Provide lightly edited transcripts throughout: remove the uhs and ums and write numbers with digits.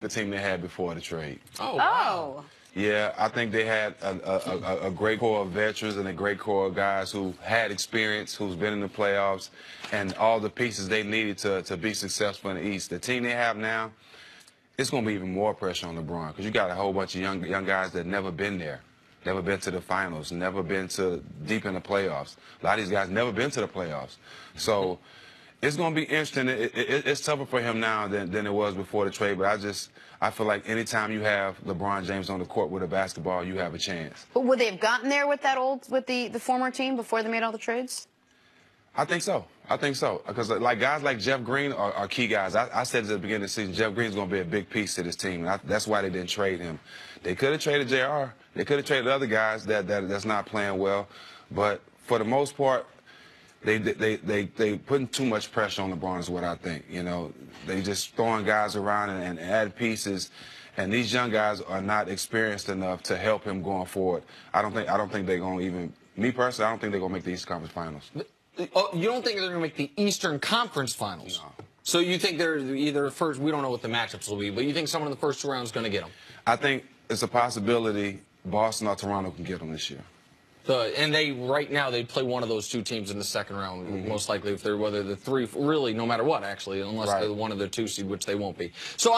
the team they had before the trade. Oh, wow. Yeah, I think they had a great core of veterans and a great core of guys who had experience, who's been in the playoffs, and all the pieces they needed to be successful in the East. The team they have now, it's going to be even more pressure on LeBron because you got a whole bunch of young guys that never been there, never been to the finals, never been to deep in the playoffs. A lot of these guys never been to the playoffs. So it's going to be interesting. It's tougher for him now than it was before the trade, but I feel like anytime you have LeBron James on the court with a basketball, you have a chance. But would they have gotten there with the former team before they made all the trades? I think so. I think so. Because like guys like Jeff Green are key guys. I said at the beginning of the season, Jeff Green's going to be a big piece to this team. And that's why they didn't trade him. They could have traded JR. They could have traded other guys that's not playing well. But for the most part, they putting too much pressure on LeBron is what I think. You know, they just throwing guys around and add pieces. And these young guys are not experienced enough to help him going forward. I don't think they're going to even, me personally, I don't think they're going to make the East Conference Finals. Oh, you don't think they're going to make the Eastern Conference Finals? No. So you think they're either first, we don't know what the matchups will be, but you think someone in the first two rounds is going to get them? I think it's a possibility Boston or Toronto can get them this year. And right now they play one of those two teams in the second round, most likely if they're whether the three, really no matter what actually, unless they're one of the two seed, which they won't be. So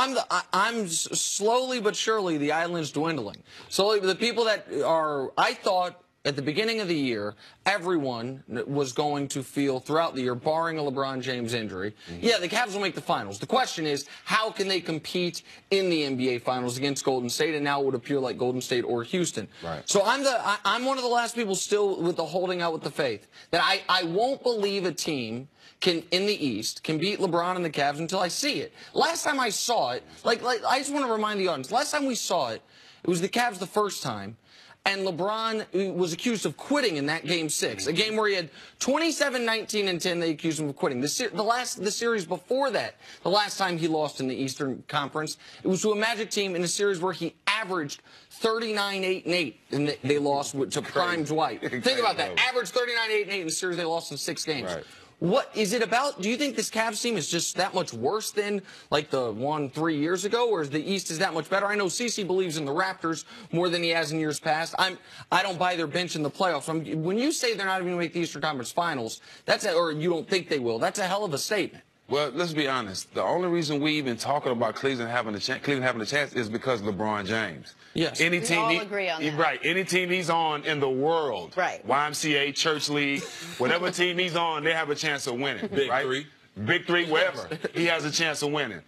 I'm slowly but surely the island's dwindling. So the people that are, I thought at the beginning of the year, everyone was going to feel throughout the year, barring a LeBron James injury, yeah, the Cavs will make the finals. The question is, how can they compete in the NBA Finals against Golden State? And now it would appear like Golden State or Houston. Right. So I'm one of the last people still with the holding out with the faith that I won't believe a team in the East can beat LeBron and the Cavs until I see it. Last time I saw it, like I just want to remind the audience, last time we saw it, it was the Cavs the first time. And LeBron was accused of quitting in that Game 6, a game where he had 27, 19, and 10. They accused him of quitting. The series before that, the last time he lost in the Eastern Conference, it was to a Magic team in a series where he averaged 39, 8, and 8, and they lost to Prime Dwight. Think about that. Averaged 39, 8, and 8 in the series they lost in 6 games. Right. What is it about? Do you think this Cavs team is just that much worse than like the one 3 years ago, or is the East is that much better? I know CeCe believes in the Raptors more than he has in years past. I don't buy their bench in the playoffs. When you say they're not even going to make the Eastern Conference Finals, or you don't think they will, that's a hell of a statement. Well, let's be honest. The only reason we even talking about Cleveland having a chance is because of LeBron James. Yes. We all agree on that. Right. Any team he's on in the world, right. YMCA, Church League, whatever team he's on, they have a chance of winning. Big Three. Big Three, wherever. He has a chance of winning.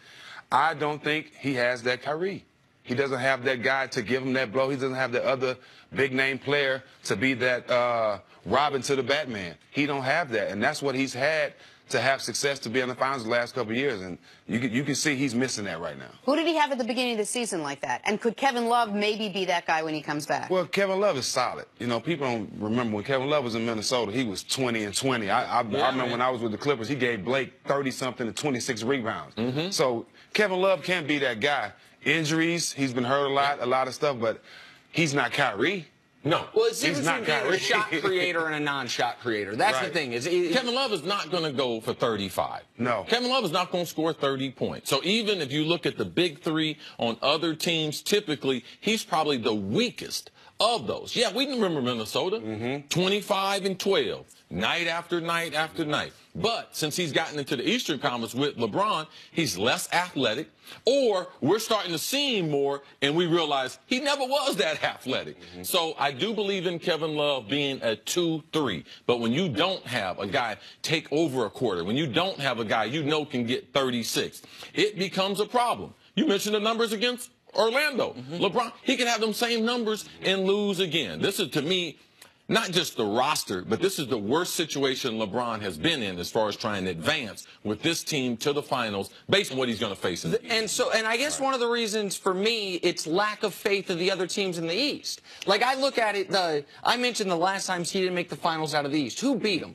I don't think he has that Kyrie. He doesn't have that guy to give him that blow. He doesn't have the other big-name player to be that Robin to the Batman. He don't have that, and that's what he's had to have success to be in the finals the last couple of years, and you can see he's missing that right now. Who did he have at the beginning of the season like that? And could Kevin Love maybe be that guy when he comes back? Well, Kevin Love is solid. You know, people don't remember when Kevin Love was in Minnesota, he was 20 and 20. I remember when I was with the Clippers, he gave Blake 30-something and 26 rebounds. So Kevin Love can't be that guy. Injuries, he's been hurt a lot of stuff, but he's not Kyrie. No. Well, it's he's not between being a shot creator and a non-shot creator. That's the thing. Kevin Love is not going to go for 35. No. Kevin Love is not going to score 30 points. So even if you look at the big three on other teams, typically he's probably the weakest of those. Yeah, we remember Minnesota, 25 and 12, night after night after night. But since he's gotten into the Eastern Conference with LeBron, he's less athletic, or we're starting to see him more, and we realize he never was that athletic. So I do believe in Kevin Love being a 2-3. But when you don't have a guy take over a quarter, when you don't have a guy you know can get 36, it becomes a problem. You mentioned the numbers against Orlando. LeBron, he can have them same numbers and lose again. This is, to me, not just the roster, but this is the worst situation LeBron has been in as far as trying to advance with this team to the finals based on what he's going to face in the East. And I guess one of the reasons for me, it's lack of faith of the other teams in the East. Like I look at it, I mentioned the last times he didn't make the finals out of the East. Who beat him?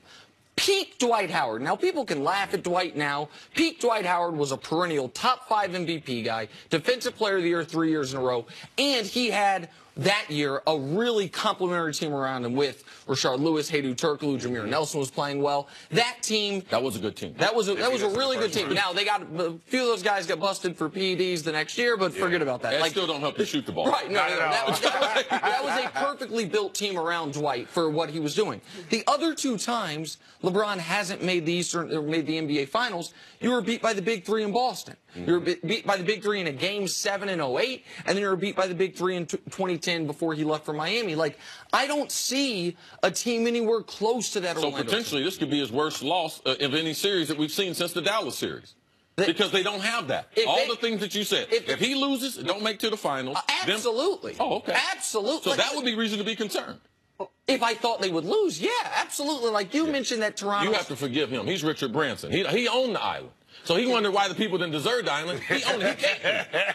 Peak Dwight Howard. Now, people can laugh at Dwight now. Peak Dwight Howard was a perennial top 5 MVP guy, Defensive Player of the Year 3 years in a row, and he had that year a really complimentary team around him with Rashard Lewis, Hedo Turkoglu, Jameer Nelson was playing well. That team. That was a good team. That was a really good team. Now, they got a few of those guys got busted for PEDs the next year, but forget about that. That still don't help you shoot the ball. Right. No, that was a perfectly built team around Dwight for what he was doing. The other two times LeBron hasn't made the NBA Finals, you were beat by the Big Three in Boston. You were beat by the Big Three in a Game 7 in 08, and then you were beat by the Big Three in 2010 before he left for Miami. Like, I don't see a team anywhere close to that. So potentially this could be his worst loss of any series that we've seen since the Dallas series. Because they don't have that. All the things that you said. If he loses, don't make to the finals. Absolutely. Oh, okay. Absolutely. So that would be reason to be concerned. If I thought they would lose, yeah, absolutely. Like you mentioned that Toronto. You have to forgive him. He's Richard Branson. He owned the island. So he wondered why the people didn't deserve the island. He owned it.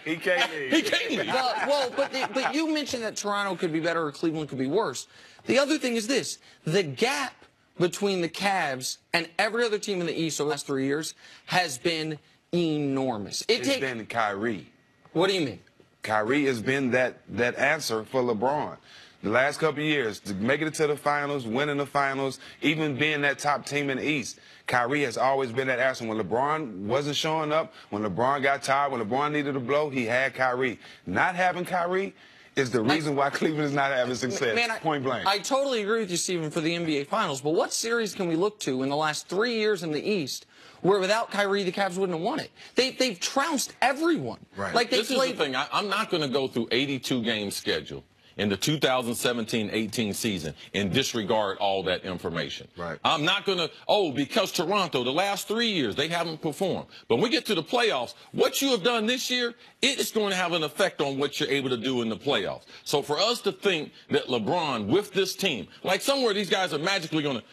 He can't leave. He can't leave. Well, but you mentioned that Toronto could be better or Cleveland could be worse. The other thing is this. The gap between the Cavs and every other team in the East over the last 3 years has been enormous. It's been Kyrie. What do you mean? Kyrie has been that answer for LeBron. The last couple of years, to make it to the finals, winning the finals, even being that top team in the East, Kyrie has always been that answer. When LeBron wasn't showing up, when LeBron got tired, when LeBron needed a blow, he had Kyrie. Not having Kyrie is the reason why Cleveland is not having success, point blank. I totally agree with you, Stephen, for the NBA Finals, but what series can we look to in the last 3 years in the East where without Kyrie, the Cavs wouldn't have won it? They've trounced everyone. Right. Like this is the thing. I'm not going to go through 82-game schedule in the 2017-18 season and disregard all that information. Right. I'm not going to, because Toronto, the last 3 years, they haven't performed. But when we get to the playoffs, what you have done this year, it is going to have an effect on what you're able to do in the playoffs. So for us to think that LeBron, with this team, like somewhere these guys are magically going to,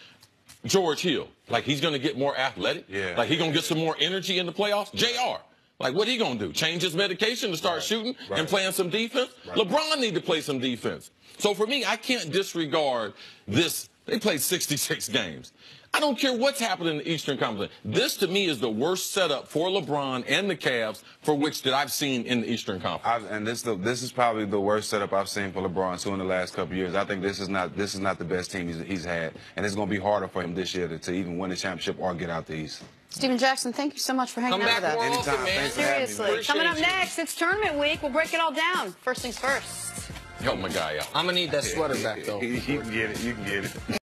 George Hill, like he's going to get more athletic, like he's going to get some more energy in the playoffs. JR. Like, what he going to do? Change his medication to start shooting and playing some defense? LeBron need to play some defense. So for me, I can't disregard this. They played 66 games. I don't care what's happening in the Eastern Conference. This, to me, is the worst setup for LeBron and the Cavs for which that I've seen in the Eastern Conference. And this is probably the worst setup I've seen for LeBron too in the last couple of years. I think this is not the best team he's had, and it's going to be harder for him this year to even win the championship or get out the East. Stephen Jackson, thank you so much for hanging out with us. Anytime, man. Seriously. Coming up next, it's tournament week. We'll break it all down. First things first. Help my guy out. I'm going to need that sweater back, though. You can get it. You can get it.